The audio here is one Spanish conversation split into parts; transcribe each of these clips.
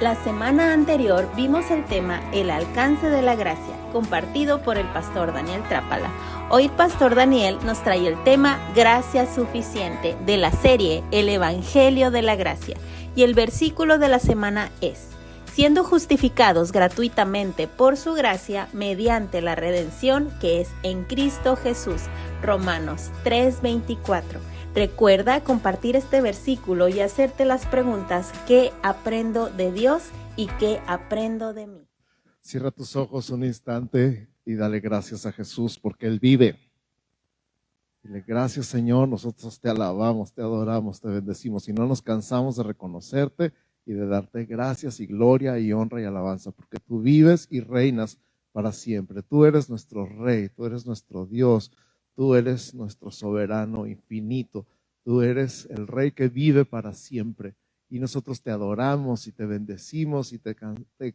La semana anterior vimos el tema El alcance de la gracia, compartido por el pastor Daniel Trápala. Hoy Pastor Daniel nos trae el tema Gracia suficiente de la serie El Evangelio de la Gracia. Y el versículo de la semana es: siendo justificados gratuitamente por su gracia mediante la redención que es en Cristo Jesús. Romanos 3:24. Recuerda compartir este versículo y hacerte las preguntas: ¿qué aprendo de Dios y qué aprendo de mí? Cierra tus ojos un instante y dale gracias a Jesús porque Él vive. Dile gracias, Señor, nosotros te alabamos, te adoramos, te bendecimos y no nos cansamos de reconocerte y de darte gracias y gloria y honra y alabanza porque tú vives y reinas para siempre. Tú eres nuestro Rey, tú eres nuestro Dios, tú eres nuestro soberano infinito, tú eres el Rey que vive para siempre y nosotros te adoramos y te bendecimos y te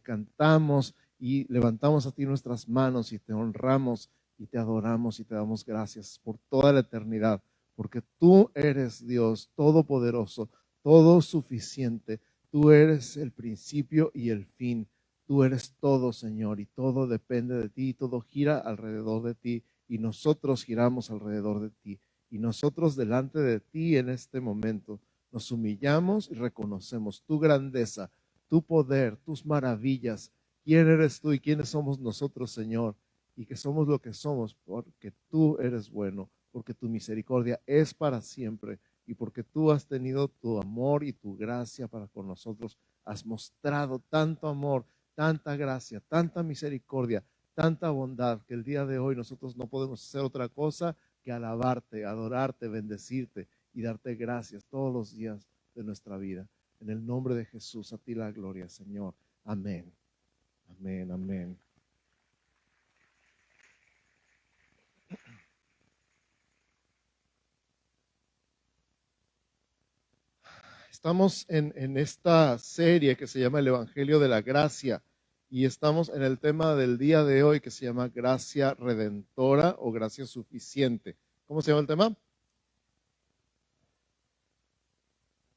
cantamos y levantamos a ti nuestras manos y te honramos y te adoramos y te damos gracias por toda la eternidad, porque tú eres Dios todopoderoso, todo suficiente, tú eres el principio y el fin, tú eres todo, Señor, y todo depende de ti, todo gira alrededor de ti, y nosotros giramos alrededor de ti, y nosotros delante de ti en este momento nos humillamos y reconocemos tu grandeza, tu poder, tus maravillas. ¿Quién eres tú y quiénes somos nosotros, Señor? Y que somos lo que somos porque tú eres bueno, porque tu misericordia es para siempre y porque tú has tenido tu amor y tu gracia para con nosotros. Has mostrado tanto amor, tanta gracia, tanta misericordia, tanta bondad que el día de hoy nosotros no podemos hacer otra cosa que alabarte, adorarte, bendecirte y darte gracias todos los días de nuestra vida. En el nombre de Jesús, a ti la gloria, Señor. Amén. Amén, amén. Estamos en esta serie que se llama El Evangelio de la Gracia y estamos en el tema del día de hoy que se llama Gracia Redentora o Gracia Suficiente. ¿Cómo se llama el tema?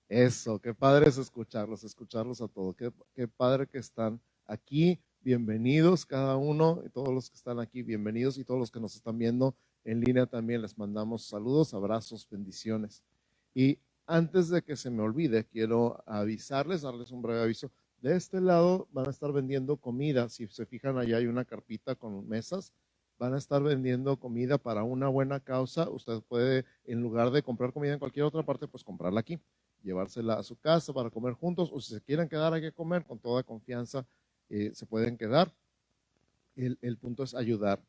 Eso, qué padre es escucharlos a todos. Qué padre que están aquí. Bienvenidos cada uno y todos los que están aquí, bienvenidos y todos los que nos están viendo en línea también les mandamos saludos, abrazos, bendiciones. Y antes de que se me olvide, quiero avisarles, darles un breve aviso. De este lado van a estar vendiendo comida. Si se fijan, allá hay una carpita con mesas. Van a estar vendiendo comida para una buena causa. Usted puede, en lugar de comprar comida en cualquier otra parte, pues comprarla aquí, llevársela a su casa para comer juntos, o si se quieren quedar aquí a comer, con toda confianza se pueden quedar. El punto es ayudar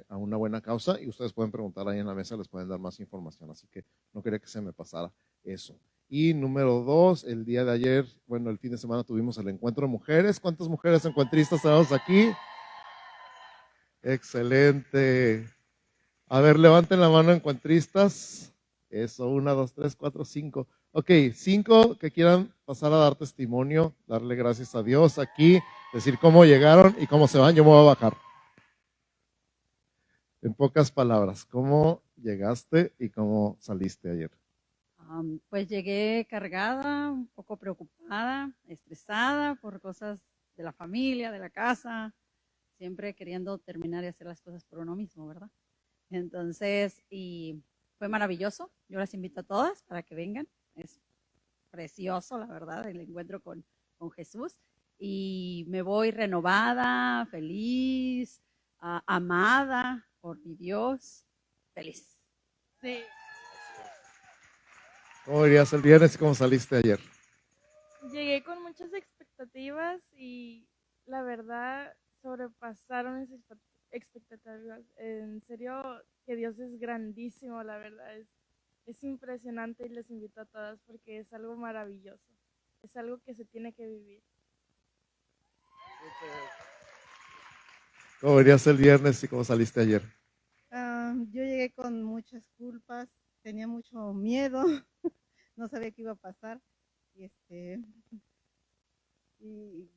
a una buena causa y ustedes pueden preguntar ahí en la mesa, les pueden dar más información, así que no quería que se me pasara eso. Y número 2, el día de ayer, bueno, el fin de semana tuvimos el encuentro de mujeres. ¿Cuántas mujeres encuentristas tenemos aquí? Excelente. A ver, levanten la mano encuentristas. Eso, 1, 2, 3, 4, 5. Ok, 5 que quieran pasar a dar testimonio, darle gracias a Dios aquí, decir cómo llegaron y cómo se van. Yo me voy a bajar. En pocas palabras, ¿cómo llegaste y cómo saliste ayer? Pues llegué cargada, un poco preocupada, estresada por cosas de la familia, de la casa, siempre queriendo terminar y hacer las cosas por uno mismo, ¿verdad? Entonces, y fue maravilloso. Yo las invito a todas para que vengan. Es precioso, la verdad, el encuentro con Jesús. Y me voy renovada, feliz, amada por mi Dios, feliz. Sí. ¿Cómo irías el viernes y cómo saliste ayer? Llegué con muchas expectativas y la verdad sobrepasaron esas expectativas. En serio que Dios es grandísimo, la verdad es impresionante y les invito a todas porque es algo maravilloso, es algo que se tiene que vivir. ¿Cómo irías el viernes y cómo saliste ayer? Yo llegué con muchas culpas, tenía mucho miedo, no sabía qué iba a pasar y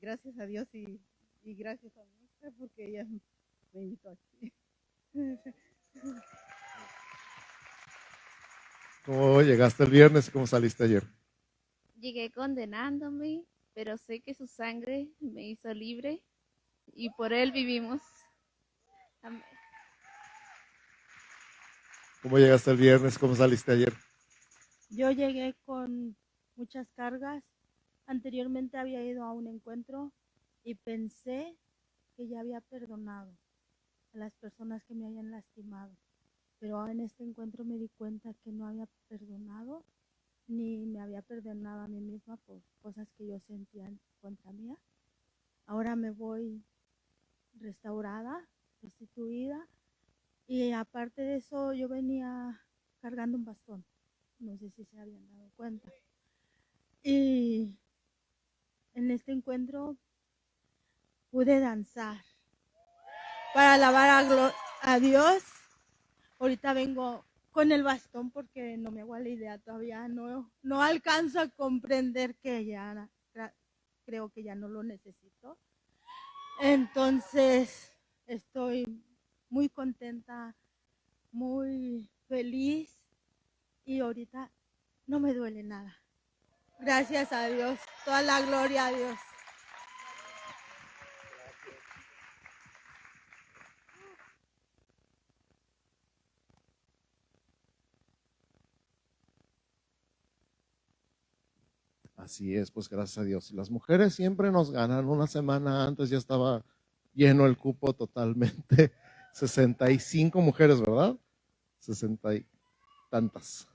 gracias a Dios y gracias a mi hija porque ella me invitó aquí. ¿Cómo llegaste el viernes y cómo saliste ayer? Llegué condenándome, pero sé que su sangre me hizo libre y por él vivimos. Amén. ¿Cómo llegaste el viernes? ¿Cómo saliste ayer? Yo llegué con muchas cargas. Anteriormente había ido a un encuentro y pensé que ya había perdonado a las personas que me habían lastimado. Pero en este encuentro me di cuenta que no había perdonado ni me había perdonado a mí misma por cosas que yo sentía en contra mía. Ahora me voy restaurada, restituida, y aparte de eso yo venía cargando un bastón. No sé si se habían dado cuenta. Y en este encuentro pude danzar para alabar a Dios. Ahorita vengo con el bastón porque no me hago la idea todavía, no alcanzo a comprender que ya creo que ya no lo necesito. Entonces estoy muy contenta, muy feliz y ahorita no me duele nada. Gracias a Dios, toda la gloria a Dios. Así es, pues gracias a Dios. Y las mujeres siempre nos ganan. Una semana antes ya estaba lleno el cupo totalmente. 65 mujeres, ¿verdad? 60 y tantas.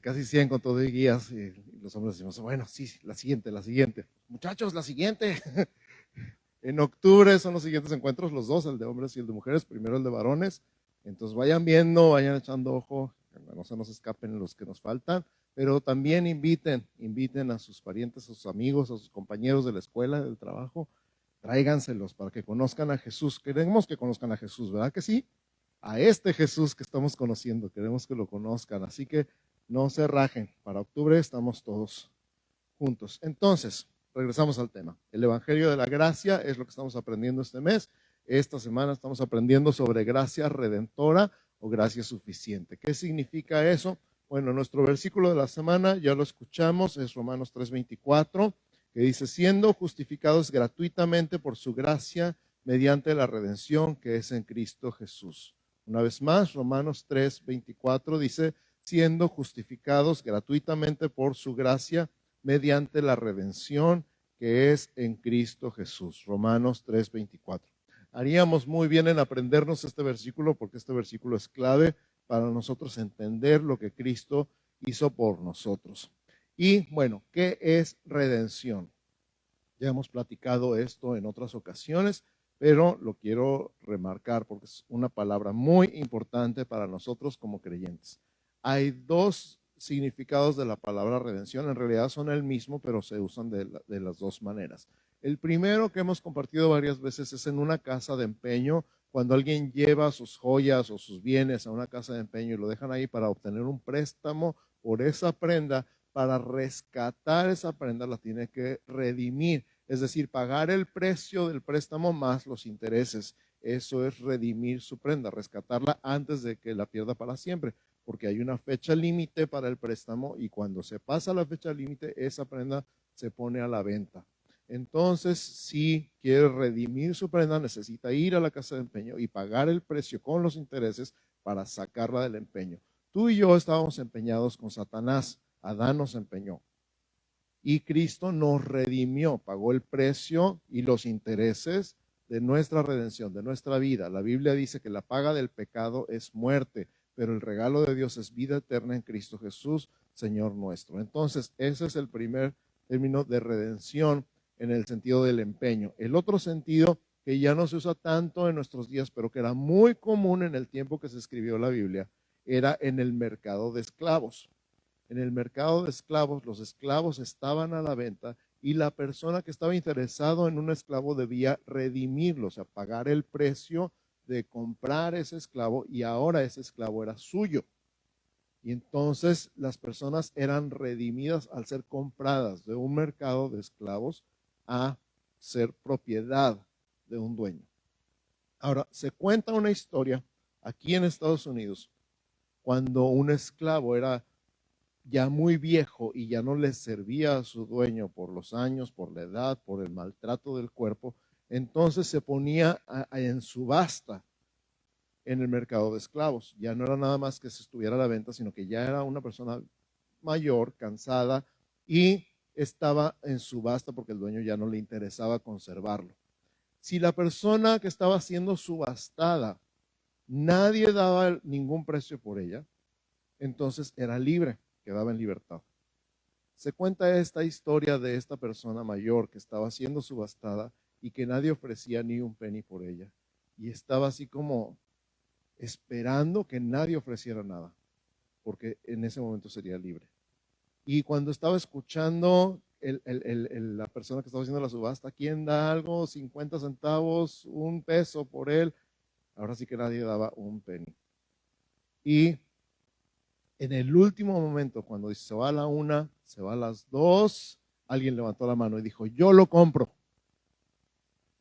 Casi 100 con todo y guías. Y los hombres decimos, bueno, sí, la siguiente. Muchachos, la siguiente. En octubre son los siguientes encuentros, los dos, el de hombres y el de mujeres. Primero el de varones. Entonces vayan viendo, vayan echando ojo, que no se nos escapen los que nos faltan. Pero también inviten a sus parientes, a sus amigos, a sus compañeros de la escuela, del trabajo, tráiganselos para que conozcan a Jesús. Queremos que conozcan a Jesús, ¿verdad que sí? A este Jesús que estamos conociendo, queremos que lo conozcan, así que no se rajen. Para octubre estamos todos juntos. Entonces, regresamos al tema. El Evangelio de la Gracia es lo que estamos aprendiendo este mes. Esta semana estamos aprendiendo sobre gracia redentora o gracia suficiente. ¿Qué significa eso? Bueno, nuestro versículo de la semana ya lo escuchamos, es Romanos 3:24, que dice, siendo justificados gratuitamente por su gracia mediante la redención que es en Cristo Jesús. Una vez más, Romanos 3:24 dice, siendo justificados gratuitamente por su gracia mediante la redención que es en Cristo Jesús. Romanos 3:24. Haríamos muy bien en aprendernos este versículo porque este versículo es clave para nosotros entender lo que Cristo hizo por nosotros. Y bueno, ¿qué es redención? Ya hemos platicado esto en otras ocasiones, pero lo quiero remarcar porque es una palabra muy importante para nosotros como creyentes. Hay dos significados de la palabra redención, en realidad son el mismo, pero se usan de las dos maneras. El primero que hemos compartido varias veces es en una casa de empeño, cuando alguien lleva sus joyas o sus bienes a una casa de empeño y lo dejan ahí para obtener un préstamo por esa prenda, para rescatar esa prenda la tiene que redimir, es decir, pagar el precio del préstamo más los intereses. Eso es redimir su prenda, rescatarla antes de que la pierda para siempre, porque hay una fecha límite para el préstamo y cuando se pasa la fecha límite, esa prenda se pone a la venta. Entonces, si quiere redimir su prenda, necesita ir a la casa de empeño y pagar el precio con los intereses para sacarla del empeño. Tú y yo estábamos empeñados con Satanás. Adán nos empeñó. Y Cristo nos redimió, pagó el precio y los intereses de nuestra redención, de nuestra vida. La Biblia dice que la paga del pecado es muerte, pero el regalo de Dios es vida eterna en Cristo Jesús, Señor nuestro. Entonces, ese es el primer término de redención en el sentido del empeño. El otro sentido que ya no se usa tanto en nuestros días, pero que era muy común en el tiempo que se escribió la Biblia, era en el mercado de esclavos. En el mercado de esclavos, los esclavos estaban a la venta y la persona que estaba interesado en un esclavo debía redimirlo, o sea, pagar el precio de comprar ese esclavo y ahora ese esclavo era suyo. Y entonces las personas eran redimidas al ser compradas de un mercado de esclavos a ser propiedad de un dueño. Ahora, se cuenta una historia aquí en Estados Unidos cuando un esclavo era ya muy viejo y ya no le servía a su dueño por los años, por la edad, por el maltrato del cuerpo, entonces se ponía en subasta en el mercado de esclavos. Ya no era nada más que se estuviera a la venta, sino que ya era una persona mayor, cansada, y estaba en subasta porque el dueño ya no le interesaba conservarlo. Si la persona que estaba siendo subastada, nadie daba ningún precio por ella, entonces era libre, quedaba en libertad. Se cuenta esta historia de esta persona mayor que estaba siendo subastada y que nadie ofrecía ni un penny por ella. Y estaba así como esperando que nadie ofreciera nada, porque en ese momento sería libre. Y cuando estaba escuchando la persona que estaba haciendo la subasta, ¿quién da algo? 50 centavos, un peso por él. Ahora sí que nadie daba un penny. Y en el último momento, cuando dice, se va a la 1, se va a las 2, alguien levantó la mano y dijo, yo lo compro.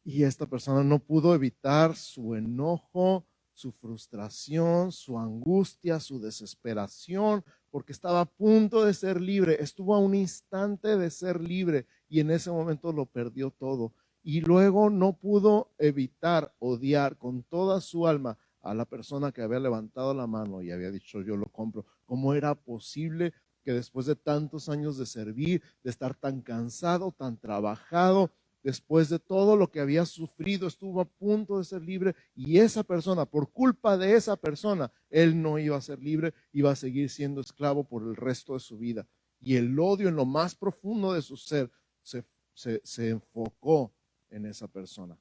Y esta persona no pudo evitar su enojo, su frustración, su angustia, su desesperación, porque estaba a punto de ser libre, estuvo a un instante de ser libre y en ese momento lo perdió todo. Y luego no pudo evitar odiar con toda su alma a la persona que había levantado la mano y había dicho yo lo compro. ¿Cómo era posible que después de tantos años de servir, de estar tan cansado, tan trabajado, después de todo lo que había sufrido, estuvo a punto de ser libre y esa persona, por culpa de esa persona, él no iba a ser libre, iba a seguir siendo esclavo por el resto de su vida? Y el odio en lo más profundo de su ser se enfocó en esa persona.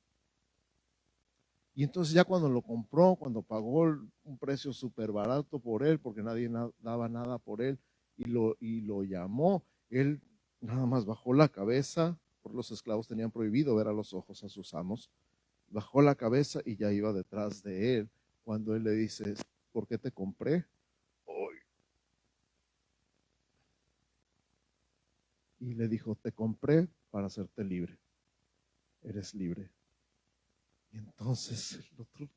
Y entonces ya cuando lo compró, cuando pagó un precio súper barato por él, porque nadie daba nada por él, y lo llamó, él nada más bajó la cabeza, porque los esclavos tenían prohibido ver a los ojos a sus amos, bajó la cabeza y ya iba detrás de él, cuando él le dice, ¿por qué te compré? Hoy. Y le dijo, te compré para hacerte libre, eres libre. Y entonces el otro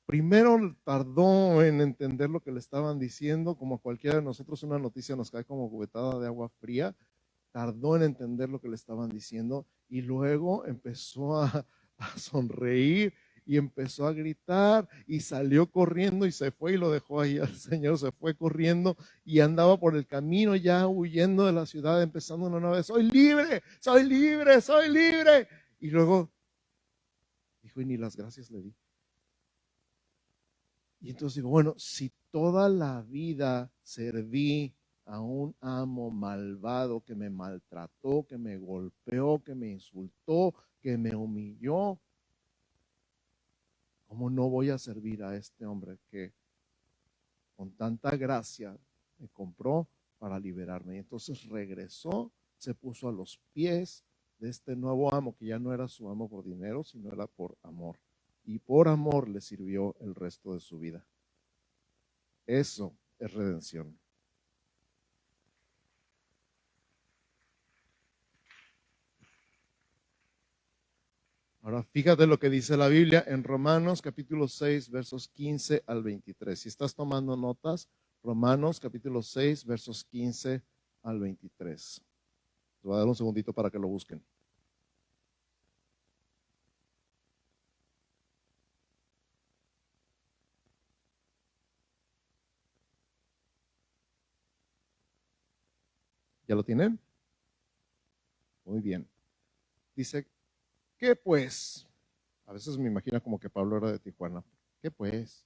primero tardó en entender lo que le estaban diciendo, como a cualquiera de nosotros una noticia nos cae como cubetada de agua fría, tardó en entender lo que le estaban diciendo y luego empezó a sonreír y empezó a gritar y salió corriendo y se fue y lo dejó ahí al Señor, se fue corriendo y andaba por el camino ya huyendo de la ciudad, empezando una nueva vez, soy libre, soy libre, soy libre. Y luego dijo, y ni las gracias le di. Y entonces digo, bueno, si toda la vida serví a un amo malvado que me maltrató, que me golpeó, que me insultó, que me humilló, ¿cómo no voy a servir a este hombre que con tanta gracia me compró para liberarme? Y entonces regresó, se puso a los pies de este nuevo amo, que ya no era su amo por dinero, sino era por amor. Y por amor le sirvió el resto de su vida. Eso es redención. Ahora fíjate lo que dice la Biblia en Romanos capítulo 6, versos 15 al 23. Si estás tomando notas, Romanos capítulo 6, versos 15 al 23. Te voy a dar un segundito para que lo busquen. ¿Ya lo tienen? Muy bien. Dice, ¿qué pues? A veces me imagino como que Pablo era de Tijuana. ¿Qué pues?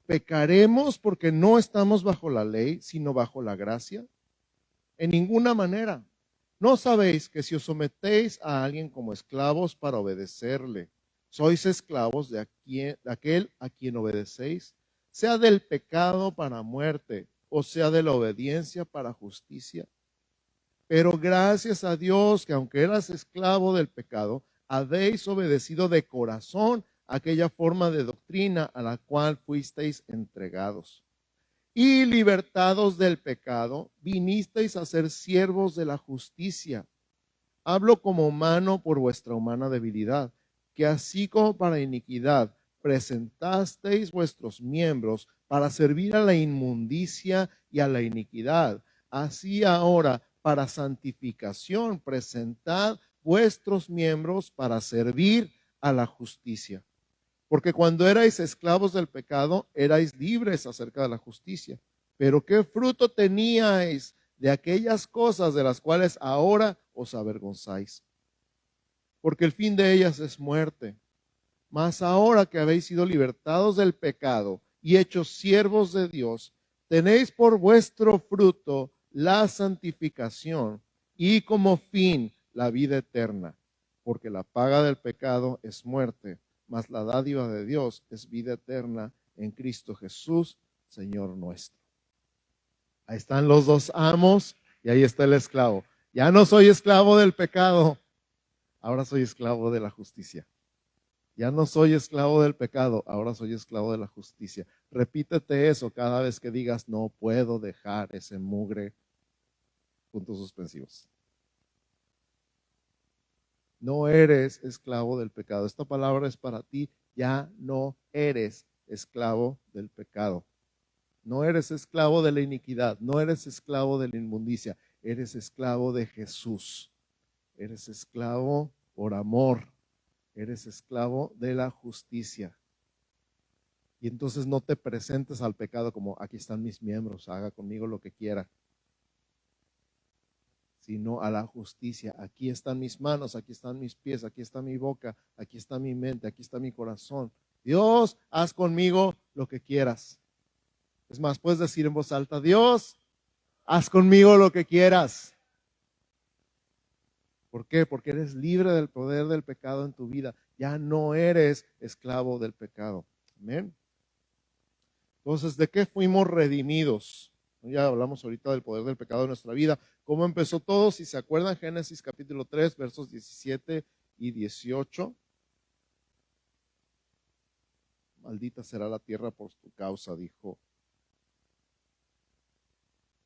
¿Pecaremos porque no estamos bajo la ley, sino bajo la gracia? En ninguna manera. ¿No sabéis que si os sometéis a alguien como esclavos para obedecerle, sois esclavos de aquel a quien obedecéis, sea del pecado para muerte, o sea de la obediencia para justicia? Pero gracias a Dios que aunque eras esclavo del pecado, habéis obedecido de corazón aquella forma de doctrina a la cual fuisteis entregados. Y libertados del pecado, vinisteis a ser siervos de la justicia. Hablo como humano por vuestra humana debilidad, que así como para iniquidad presentasteis vuestros miembros para servir a la inmundicia y a la iniquidad. Así ahora, para santificación, presentad vuestros miembros para servir a la justicia. Porque cuando erais esclavos del pecado, erais libres acerca de la justicia. Pero ¿qué fruto teníais de aquellas cosas de las cuales ahora os avergonzáis? Porque el fin de ellas es muerte. Mas ahora que habéis sido libertados del pecado y hechos siervos de Dios, tenéis por vuestro fruto la santificación y como fin la vida eterna. Porque la paga del pecado es muerte, mas la dádiva de Dios es vida eterna en Cristo Jesús, Señor nuestro. Ahí están los dos amos y ahí está el esclavo. Ya no soy esclavo del pecado, ahora soy esclavo de la justicia. Ya no soy esclavo del pecado, ahora soy esclavo de la justicia. Repítete eso cada vez que digas, no puedo dejar ese mugre, puntos suspensivos. No eres esclavo del pecado. Esta palabra es para ti. Ya no eres esclavo del pecado. No eres esclavo de la iniquidad. No eres esclavo de la inmundicia. Eres esclavo de Jesús. Eres esclavo por amor. Eres esclavo de la justicia. Y entonces no te presentes al pecado como aquí están mis miembros, haga conmigo lo que quiera. Sino a la justicia. Aquí están mis manos, aquí están mis pies, aquí está mi boca, aquí está mi mente, aquí está mi corazón. Dios, haz conmigo lo que quieras. Es más, puedes decir en voz alta, Dios, haz conmigo lo que quieras. ¿Por qué? Porque eres libre del poder del pecado en tu vida. Ya no eres esclavo del pecado. Amén. Entonces, ¿de qué fuimos redimidos? Ya hablamos ahorita del poder del pecado en nuestra vida. ¿Cómo empezó todo? Si se acuerdan, Génesis capítulo 3, versos 17 y 18. Maldita será la tierra por tu causa, dijo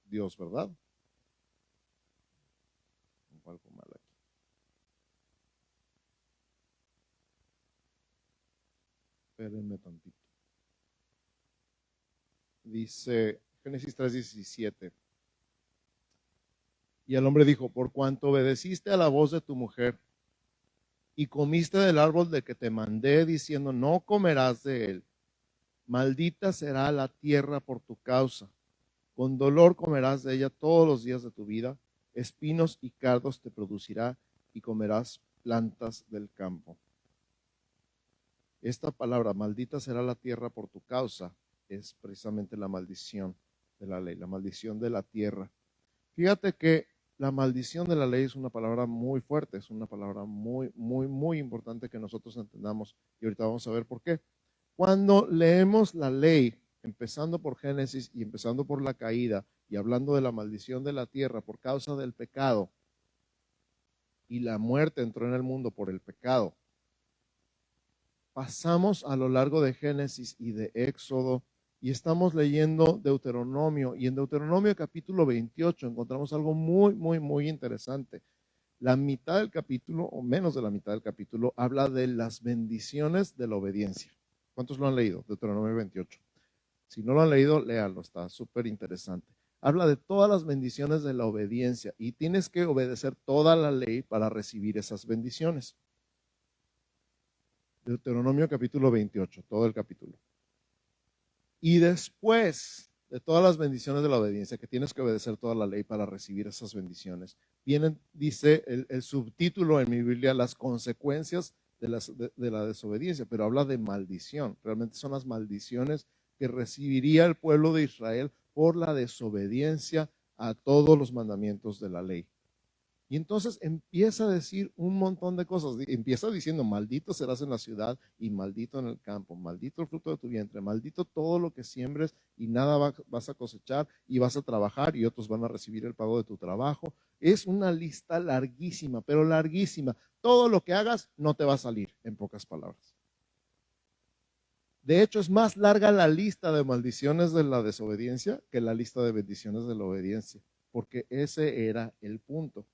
Dios, ¿verdad? Algo mal aquí. Espérenme tantito. Dice Génesis 3:17. Y el hombre dijo, por cuanto obedeciste a la voz de tu mujer y comiste del árbol de que te mandé diciendo, no comerás de él, maldita será la tierra por tu causa. Con dolor comerás de ella todos los días de tu vida, espinos y cardos te producirá y comerás plantas del campo. Esta palabra, maldita será la tierra por tu causa, es precisamente la maldición de la ley, la maldición de la tierra. Fíjate que la maldición de la ley es una palabra muy fuerte, es una palabra muy importante que nosotros entendamos y ahorita vamos a ver por qué. Cuando leemos la ley, empezando por Génesis y empezando por la caída y hablando de la maldición de la tierra por causa del pecado y la muerte entró en el mundo por el pecado, pasamos a lo largo de Génesis y de Éxodo y estamos leyendo Deuteronomio y en Deuteronomio capítulo 28 encontramos algo muy interesante. La mitad del capítulo o menos de la mitad del capítulo habla de las bendiciones de la obediencia. ¿Cuántos lo han leído? Deuteronomio 28. Si no lo han leído, léalo, está súper interesante. Habla de todas las bendiciones de la obediencia y tienes que obedecer toda la ley para recibir esas bendiciones. Deuteronomio capítulo 28, todo el capítulo. Y después de todas las bendiciones de la obediencia, que tienes que obedecer toda la ley para recibir esas bendiciones, vienen, dice el subtítulo en mi Biblia, las consecuencias de la desobediencia, pero habla de maldición. Realmente son las maldiciones que recibiría el pueblo de Israel por la desobediencia a todos los mandamientos de la ley. Y entonces empieza a decir un montón de cosas. Empieza diciendo, maldito serás en la ciudad y maldito en el campo, maldito el fruto de tu vientre, maldito todo lo que siembres y nada vas a cosechar y vas a trabajar y otros van a recibir el pago de tu trabajo. Es una lista larguísima, pero larguísima. Todo lo que hagas no te va a salir, en pocas palabras. De hecho, es más larga la lista de maldiciones de la desobediencia que la lista de bendiciones de la obediencia, porque ese era el punto.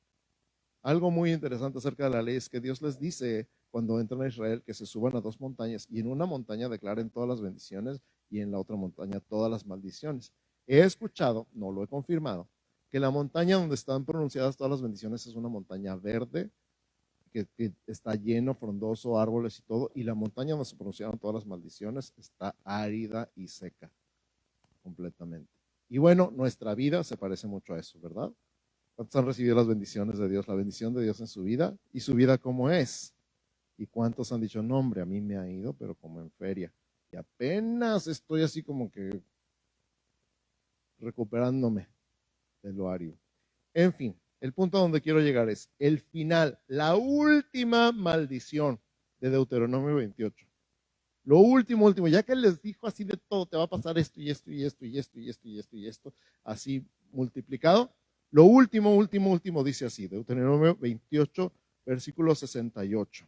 Algo muy interesante acerca de la ley es que Dios les dice cuando entran a Israel que se suban a dos montañas y en una montaña declaren todas las bendiciones y en la otra montaña todas las maldiciones. he escuchado, no lo he confirmado, que la montaña donde están pronunciadas todas las bendiciones es una montaña verde, que está lleno, frondoso, árboles y todo, y la montaña donde se pronunciaron todas las maldiciones está árida y seca completamente. Y bueno, nuestra vida se parece mucho a eso, ¿verdad? ¿Cuántos han recibido las bendiciones de Dios, la bendición de Dios en su vida? ¿Y su vida cómo es? ¿Y cuántos han dicho, no hombre, a mí me ha ido, pero como en feria? Y apenas estoy así como que recuperándome de lo árido. En fin, el punto a donde quiero llegar es el final, la última maldición de Deuteronomio 28. Lo último, ya que les dijo así de todo, te va a pasar esto y esto y esto y esto y esto y esto y esto, así multiplicado. Lo último dice así, Deuteronomio 28, versículo 68.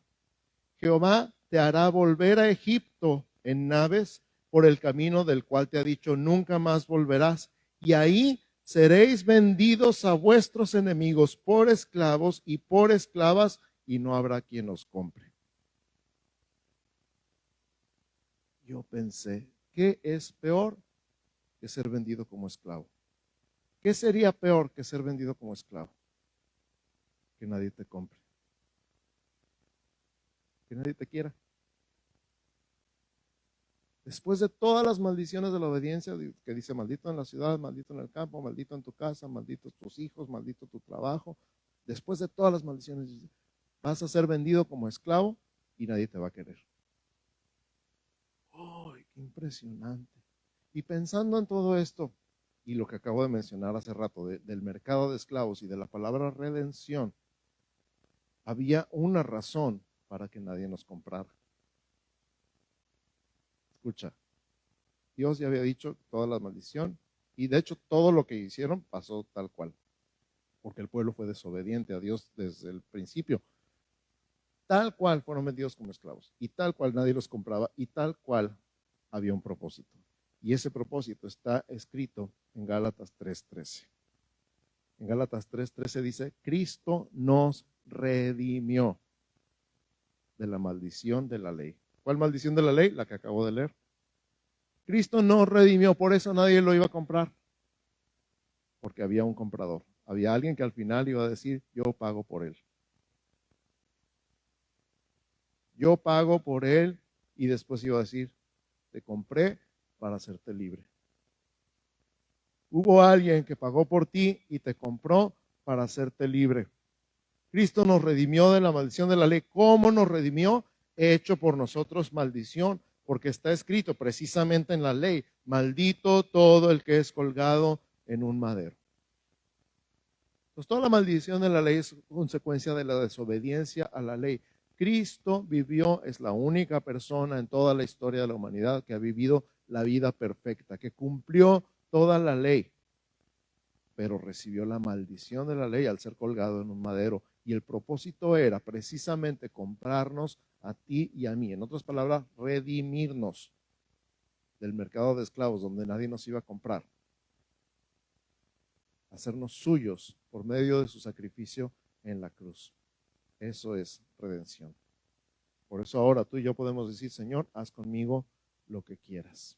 Jehová te hará volver a Egipto en naves por el camino del cual te ha dicho, nunca más volverás, y ahí seréis vendidos a vuestros enemigos por esclavos y por esclavas, y no habrá quien os compre. Yo pensé, ¿qué es peor que ser vendido como esclavo? ¿Qué sería peor que ser vendido como esclavo? Que nadie te compre. Que nadie te quiera. Después de todas las maldiciones de la obediencia, que dice maldito en la ciudad, maldito en el campo, maldito en tu casa, malditos tus hijos, maldito tu trabajo. Después de todas las maldiciones, vas a ser vendido como esclavo y nadie te va a querer. ¡Ay, qué impresionante! Y pensando en todo esto, y lo que acabo de mencionar hace rato, del mercado de esclavos y de la palabra redención, había una razón para que nadie nos comprara. Escucha, Dios ya había dicho toda la maldición, y de hecho todo lo que hicieron pasó tal cual, porque el pueblo fue desobediente a Dios desde el principio. Tal cual fueron vendidos como esclavos, y tal cual nadie los compraba, y tal cual había un propósito. Y ese propósito está escrito en Gálatas 3:13. En Gálatas 3:13 dice, Cristo nos redimió de la maldición de la ley. ¿Cuál maldición de la ley? La que acabo de leer. Cristo nos redimió, por eso nadie lo iba a comprar, porque había un comprador. Había alguien que al final iba a decir, yo pago por él. Yo pago por él, y después iba a decir, te compré para hacerte libre. Hubo alguien que pagó por ti y te compró para hacerte libre. Cristo nos redimió de la maldición de la ley. ¿Cómo nos redimió? Hecho por nosotros maldición, porque está escrito precisamente en la ley, maldito todo el que es colgado en un madero. Entonces, toda la maldición de la ley es consecuencia de la desobediencia a la ley. Cristo vivió, es la única persona en toda la historia de la humanidad que ha vivido la vida perfecta, que cumplió toda la ley, pero recibió la maldición de la ley al ser colgado en un madero. Y el propósito era precisamente comprarnos a ti y a mí. En otras palabras, redimirnos del mercado de esclavos donde nadie nos iba a comprar. Hacernos suyos por medio de su sacrificio en la cruz. Eso es redención. Por eso ahora tú y yo podemos decir, Señor, haz conmigo lo que quieras.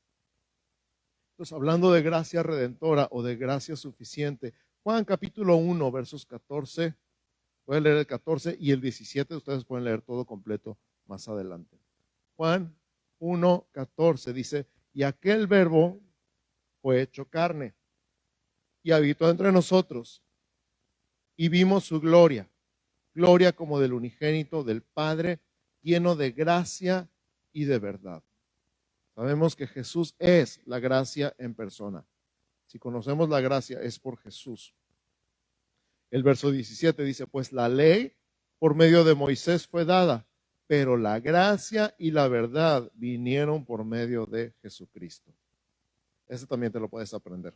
Entonces, hablando de gracia redentora o de gracia suficiente, Juan capítulo 1, versos 14, voy a leer el 14 y el 17, ustedes pueden leer todo completo más adelante. Juan 1, 14 dice, y aquel verbo fue hecho carne y habitó entre nosotros y vimos su gloria, gloria como del unigénito del Padre, lleno de gracia y de verdad. Sabemos que Jesús es la gracia en persona. Si conocemos la gracia es por Jesús. El verso 17 dice, pues la ley por medio de Moisés fue dada, pero la gracia y la verdad vinieron por medio de Jesucristo. Ese también te lo puedes aprender.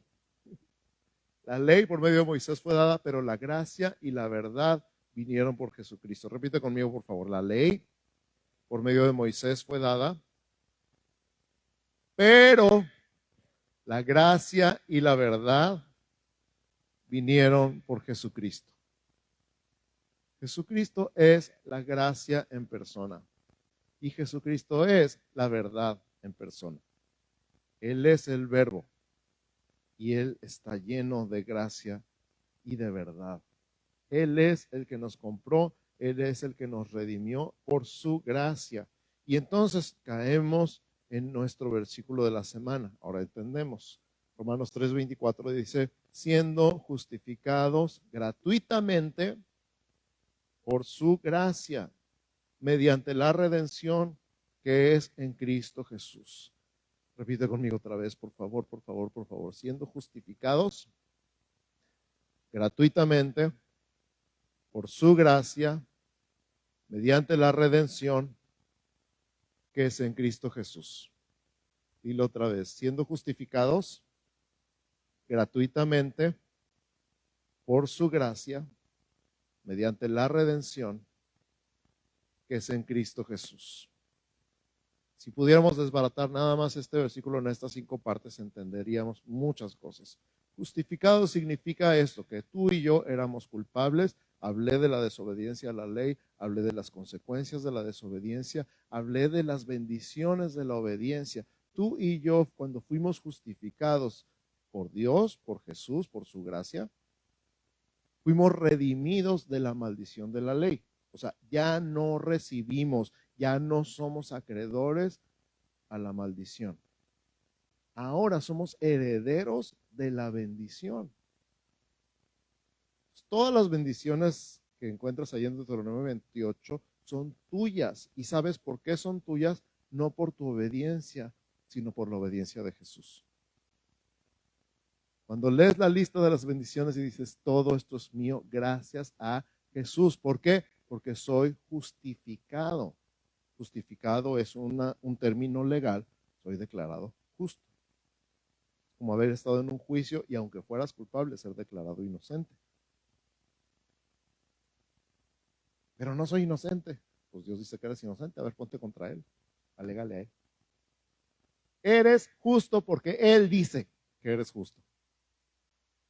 La ley por medio de Moisés fue dada, pero la gracia y la verdad vinieron por Jesucristo. Repite conmigo, por favor. La ley por medio de Moisés fue dada, pero la gracia y la verdad vinieron por Jesucristo. Jesucristo es la gracia en persona y Jesucristo es la verdad en persona. Él es el verbo y Él está lleno de gracia y de verdad. Él es el que nos compró, Él es el que nos redimió por su gracia. Y entonces caemos en nuestro versículo de la semana. Ahora entendemos. Romanos 3:24 dice, siendo justificados gratuitamente por su gracia, mediante la redención que es en Cristo Jesús. Repite conmigo otra vez, por favor, por favor, por favor. Siendo justificados gratuitamente por su gracia, mediante la redención que es en Cristo Jesús. Dilo otra vez, siendo justificados gratuitamente por su gracia, mediante la redención que es en Cristo Jesús. Si pudiéramos desbaratar nada más este versículo en estas 5 partes, entenderíamos muchas cosas. Justificado significa esto, que tú y yo éramos culpables. Hablé de la desobediencia a la ley, hablé de las consecuencias de la desobediencia, hablé de las bendiciones de la obediencia. Tú y yo, cuando fuimos justificados por Dios, por Jesús, por su gracia, fuimos redimidos de la maldición de la ley. O sea, ya no recibimos, ya no somos acreedores a la maldición. Ahora somos herederos de la bendición. Todas las bendiciones que encuentras ahí en Deuteronomio 28 son tuyas. ¿Y sabes por qué son tuyas? No por tu obediencia, sino por la obediencia de Jesús. Cuando lees la lista de las bendiciones y dices, todo esto es mío gracias a Jesús. ¿Por qué? Porque soy justificado. Justificado es un término legal, soy declarado justo. Como haber estado en un juicio y aunque fueras culpable, ser declarado inocente. Pero no soy inocente. Pues Dios dice que eres inocente, a ver, ponte contra Él, alégale a Él. Eres justo porque Él dice que eres justo.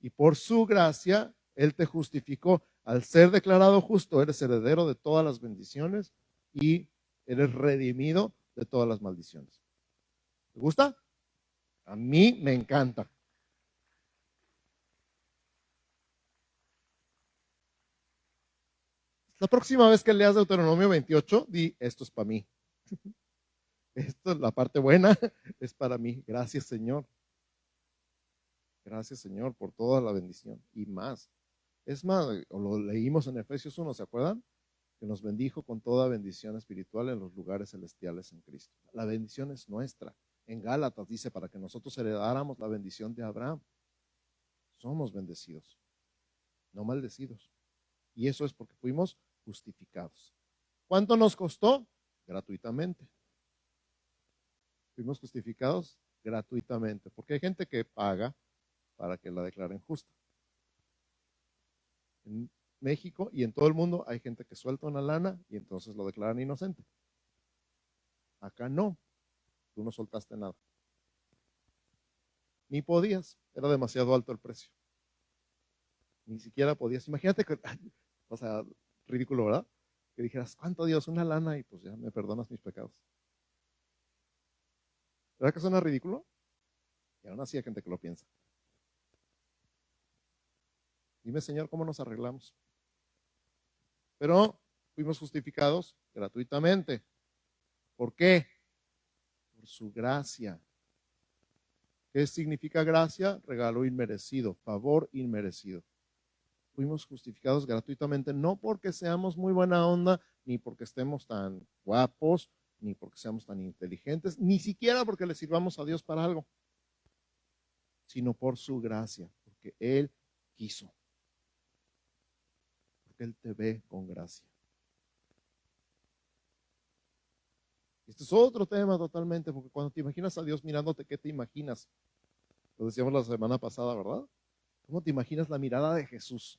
Y por su gracia, Él te justificó. Al ser declarado justo, eres heredero de todas las bendiciones y eres redimido de todas las maldiciones. ¿Te gusta? A mí me encanta. La próxima vez que leas Deuteronomio 28, di, esto es para mí. Esto es la parte buena, es para mí. Gracias, Señor. Gracias, Señor, por toda la bendición y más. Es más, lo leímos en Efesios 1, ¿se acuerdan? Que nos bendijo con toda bendición espiritual en los lugares celestiales en Cristo. La bendición es nuestra. En Gálatas dice, para que nosotros heredáramos la bendición de Abraham. Somos bendecidos, no maldecidos. Y eso es porque fuimos justificados. ¿Cuánto nos costó? Gratuitamente. Fuimos justificados gratuitamente, porque hay gente que paga para que la declaren justa. En México y en todo el mundo hay gente que suelta una lana y entonces lo declaran inocente. Acá no, tú no soltaste nada. Ni podías, era demasiado alto el precio. Ni siquiera podías. Imagínate que, o sea, ridículo, ¿verdad? Que dijeras, ¿cuánto Dios? Una lana y pues ya me perdonas mis pecados. ¿Verdad que suena ridículo? Y aún así hay gente que lo piensa. Dime, Señor, ¿cómo nos arreglamos? Pero fuimos justificados gratuitamente. ¿Por qué? Por su gracia. ¿Qué significa gracia? Regalo inmerecido, favor inmerecido. Fuimos justificados gratuitamente, no porque seamos muy buena onda, ni porque estemos tan guapos, ni porque seamos tan inteligentes, ni siquiera porque le sirvamos a Dios para algo, sino por su gracia, porque Él quiso. Porque Él te ve con gracia. Este es otro tema totalmente, porque cuando te imaginas a Dios mirándote, ¿qué te imaginas? Lo decíamos la semana pasada, ¿verdad? ¿Cómo te imaginas la mirada de Jesús?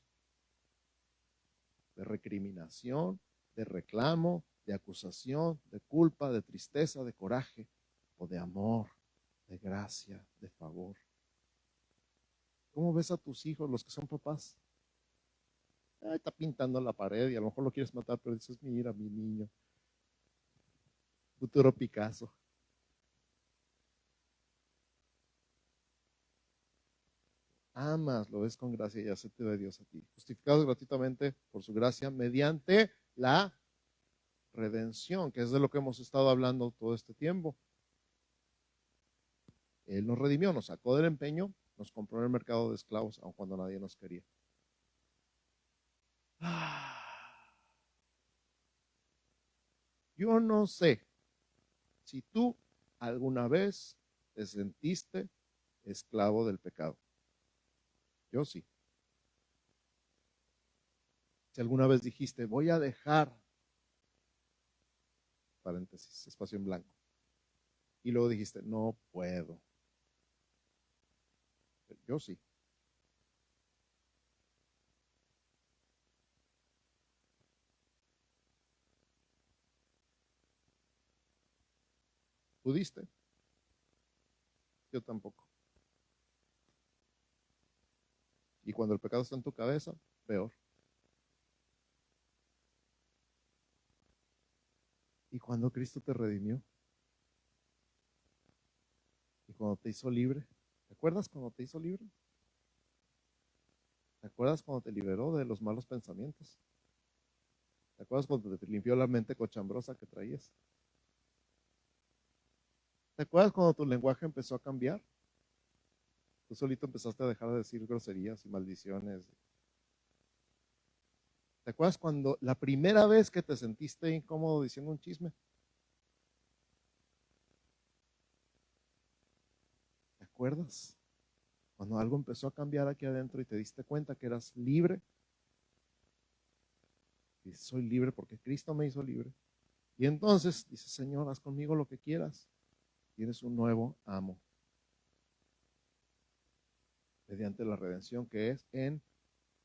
De recriminación, de reclamo, de acusación, de culpa, de tristeza, de coraje, o de amor, de gracia, de favor. ¿Cómo ves a tus hijos, los que son papás? Está pintando la pared y a lo mejor lo quieres matar, pero dices, mira, mi niño. Futuro Picasso. amas, lo ves con gracia y ya se te ve Dios a ti. Justificados gratuitamente por su gracia mediante la redención, que es de lo que hemos estado hablando todo este tiempo. Él nos redimió, nos sacó del empeño, nos compró en el mercado de esclavos, aun cuando nadie nos quería. Yo no sé si tú alguna vez te sentiste esclavo del pecado. Yo sí. Si alguna vez dijiste, voy a dejar, paréntesis, espacio en blanco, y luego dijiste, no puedo. Yo sí. ¿Pudiste? Yo tampoco. Y cuando el pecado está en tu cabeza, peor. Y cuando Cristo te redimió, y cuando te hizo libre, ¿te acuerdas cuando te hizo libre? ¿Te acuerdas cuando te liberó de los malos pensamientos? ¿Te acuerdas cuando te limpió la mente cochambrosa que traías? ¿Te acuerdas cuando tu lenguaje empezó a cambiar? Tú solito empezaste a dejar de decir groserías y maldiciones. ¿Te acuerdas cuando la primera vez que te sentiste incómodo diciendo un chisme? ¿Te acuerdas cuando algo empezó a cambiar aquí adentro y te diste cuenta que eras libre? Y soy libre porque Cristo me hizo libre. Y entonces dices, Señor, haz conmigo lo que quieras. Tienes un nuevo amo. Mediante la redención que es en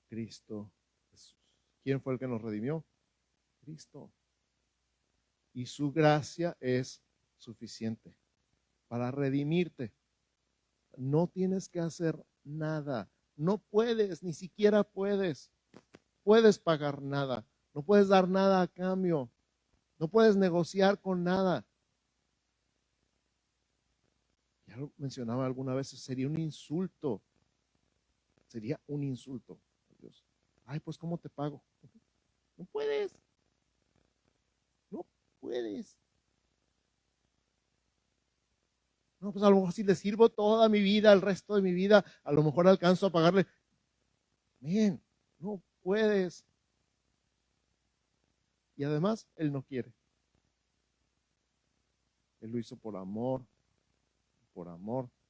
Cristo Jesús. ¿Quién fue el que nos redimió? Cristo. Y su gracia es suficiente para redimirte. No tienes que hacer nada. No puedes, ni siquiera puedes pagar nada. No puedes dar nada a cambio. No puedes negociar con nada. Ya lo mencionaba alguna vez, sería un insulto. Sería un insulto. Dios. Ay, pues ¿cómo te pago? No puedes. No puedes. No, pues a lo mejor si le sirvo toda mi vida, el resto de mi vida, a lo mejor alcanzo a pagarle. Bien, no puedes. Y además, Él no quiere. Él lo hizo por amor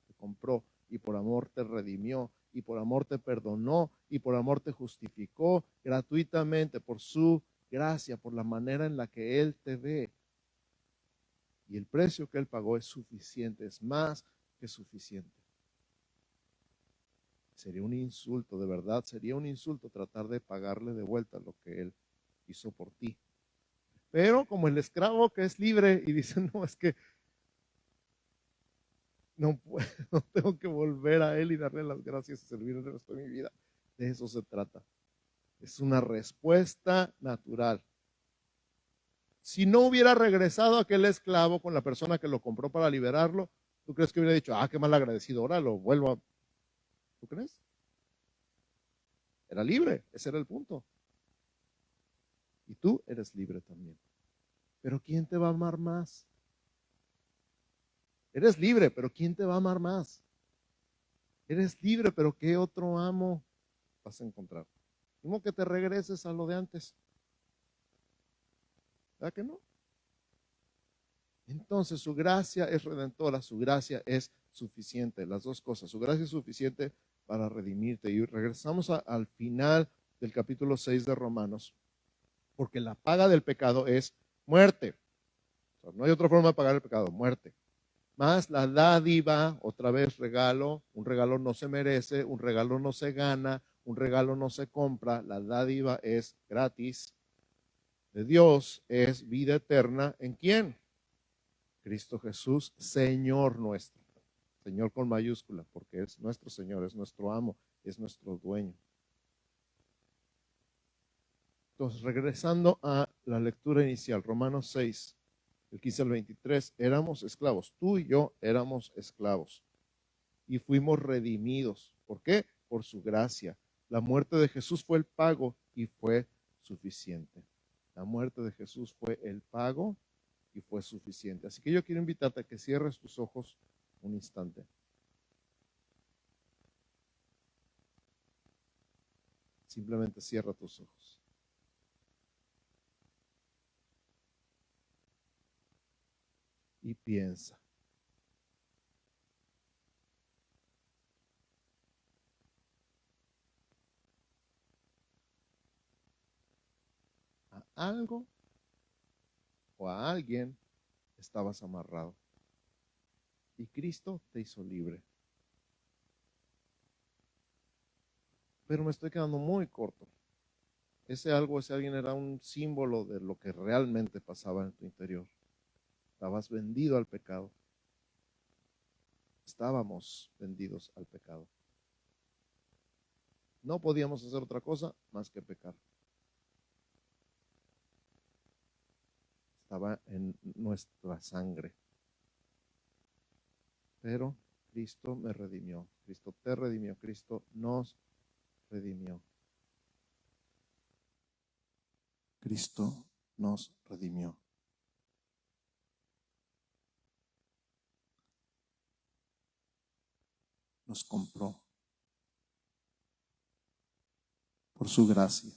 te compró, y por amor te redimió, y por amor te perdonó, y por amor te justificó gratuitamente por su gracia, por la manera en la que Él te ve. Y el precio que Él pagó es suficiente, es más que suficiente. Sería un insulto, de verdad, sería un insulto tratar de pagarle de vuelta lo que Él hizo por ti. Pero como el esclavo que es libre y dice, no, es que no puedo, tengo que volver a Él y darle las gracias y servirle el resto de mi vida. De eso se trata. Es una respuesta natural. Si no hubiera regresado aquel esclavo con la persona que lo compró para liberarlo, ¿tú crees que hubiera dicho, qué mal agradecido, ahora lo vuelvo a... ¿Tú crees? Era libre, ese era el punto. Y tú eres libre también. Pero ¿quién te va a amar más? Eres libre, pero ¿quién te va a amar más? Eres libre, pero ¿qué otro amo vas a encontrar? ¿Cómo que te regreses a lo de antes? ¿Verdad que no? Entonces su gracia es redentora, su gracia es suficiente, las dos cosas. Su gracia es suficiente para redimirte. Y regresamos al final del capítulo 6 de Romanos, porque la paga del pecado es muerte. O sea, no hay otra forma de pagar el pecado, muerte. Más la dádiva, otra vez regalo, un regalo no se merece, un regalo no se gana, un regalo no se compra, la dádiva es gratis de Dios, es vida eterna. ¿En quién? Cristo Jesús, Señor nuestro. Señor con mayúscula, porque es nuestro Señor, es nuestro amo, es nuestro dueño. Entonces, regresando a la lectura inicial, Romanos 6, el 15 al 23, éramos esclavos, tú y yo éramos esclavos y fuimos redimidos. ¿Por qué? por su gracia. La muerte de Jesús fue el pago y fue suficiente. La muerte de Jesús fue el pago y fue suficiente. Así que yo quiero invitarte a que cierres tus ojos un instante. Simplemente cierra tus ojos. Y piensa. A algo o a alguien estabas amarrado y Cristo te hizo libre. Pero me estoy quedando muy corto. Ese algo, ese alguien era un símbolo de lo que realmente pasaba en tu interior. Estabas vendido al pecado. Estábamos vendidos al pecado. No podíamos hacer otra cosa más que pecar. Estaba en nuestra sangre. Pero Cristo me redimió. Cristo te redimió. Cristo nos redimió. Cristo nos redimió. Nos compró por su gracia.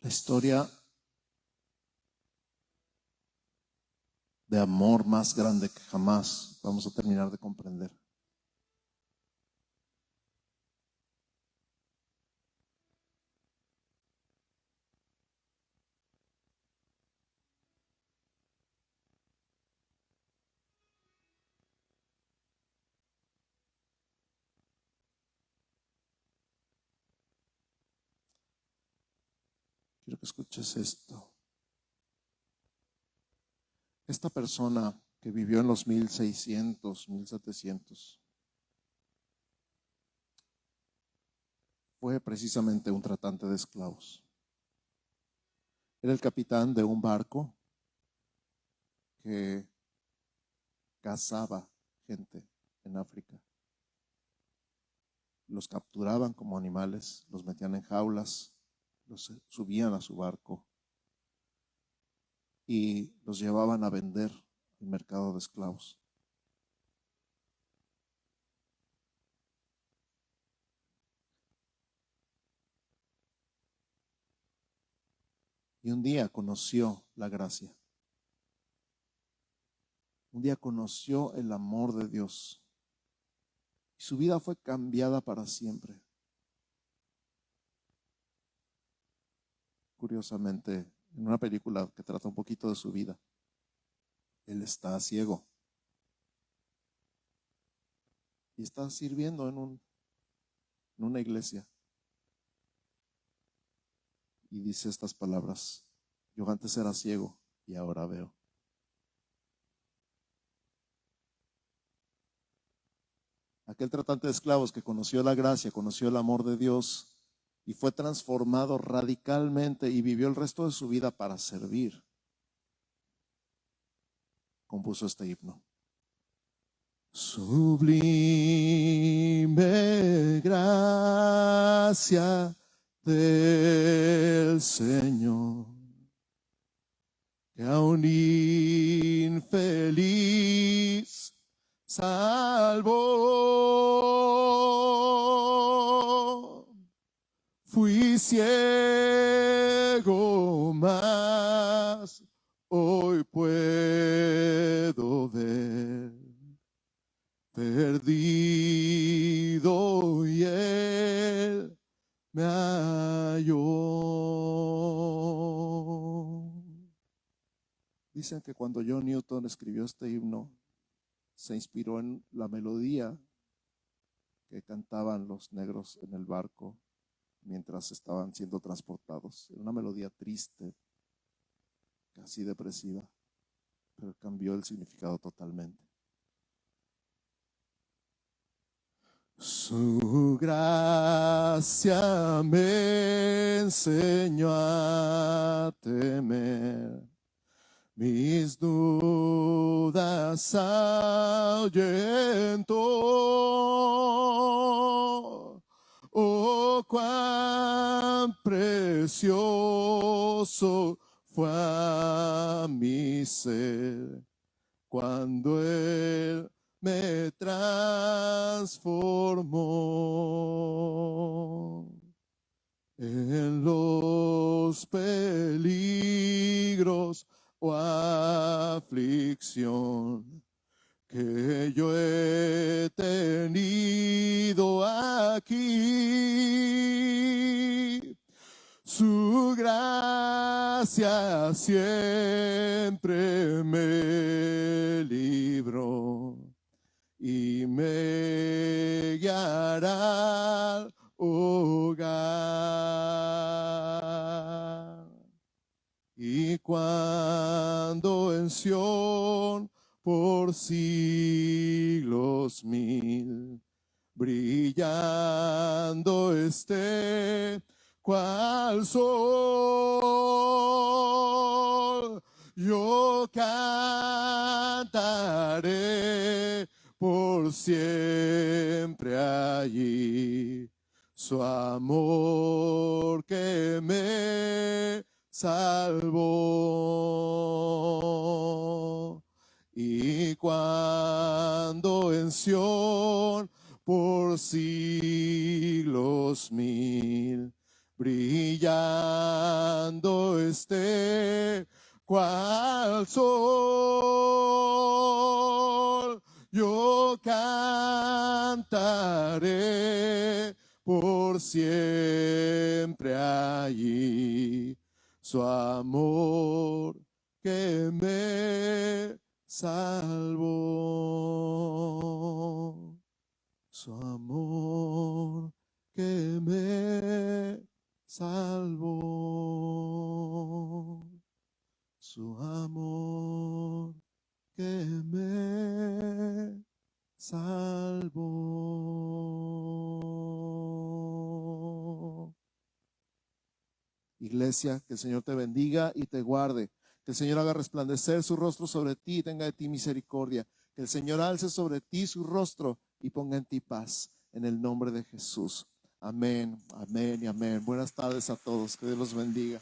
La historia de amor más grande que jamás vamos a terminar de comprender. Quiero que escuches esto. Esta persona que vivió en los 1600, 1700, fue precisamente un tratante de esclavos. Era el capitán de un barco que cazaba gente en África. Los capturaban como animales, los metían en jaulas, los subían a su barco y los llevaban a vender al mercado de esclavos. Y un día conoció la gracia. Un día conoció el amor de Dios. Y su vida fue cambiada para siempre. Curiosamente, en una película que trata un poquito de su vida, él está ciego. Y está sirviendo en una iglesia. Y dice estas palabras: yo antes era ciego y ahora veo. Aquel tratante de esclavos que conoció la gracia, conoció el amor de Dios y fue transformado radicalmente y vivió el resto de su vida para servir, compuso este himno. Sublime gracia del Señor, que a un infeliz salvó. Fui ciego, mas hoy puedo ver. Perdido y él me halló. Dicen que cuando John Newton escribió este himno, se inspiró en la melodía que cantaban los negros en el barco mientras estaban siendo transportados. Era una melodía triste, casi depresiva, pero cambió el significado totalmente. Su gracia me enseñó a temer, mis dudas ahuyentó. Oh, cuán precioso fue a mi ser cuando Él me transformó. En los peligros o aflicción que yo he tenido aquí, su gracia siempre me libró y me guiará al hogar. Y cuando en Sión por siglos mil brillando esté cual sol, yo cantaré por siempre allí su amor que me salvó. Y cuando en Sión por siglos mil brillando esté cual sol, yo cantaré por siempre allí su amor que me salvó, su amor que me salvó, su amor que me salvó. Iglesia, que el Señor te bendiga y te guarde. Que el Señor haga resplandecer su rostro sobre ti y tenga de ti misericordia. Que el Señor alce sobre ti su rostro y ponga en ti paz. En el nombre de Jesús. Amén, amén y amén. Buenas tardes a todos. Que Dios los bendiga.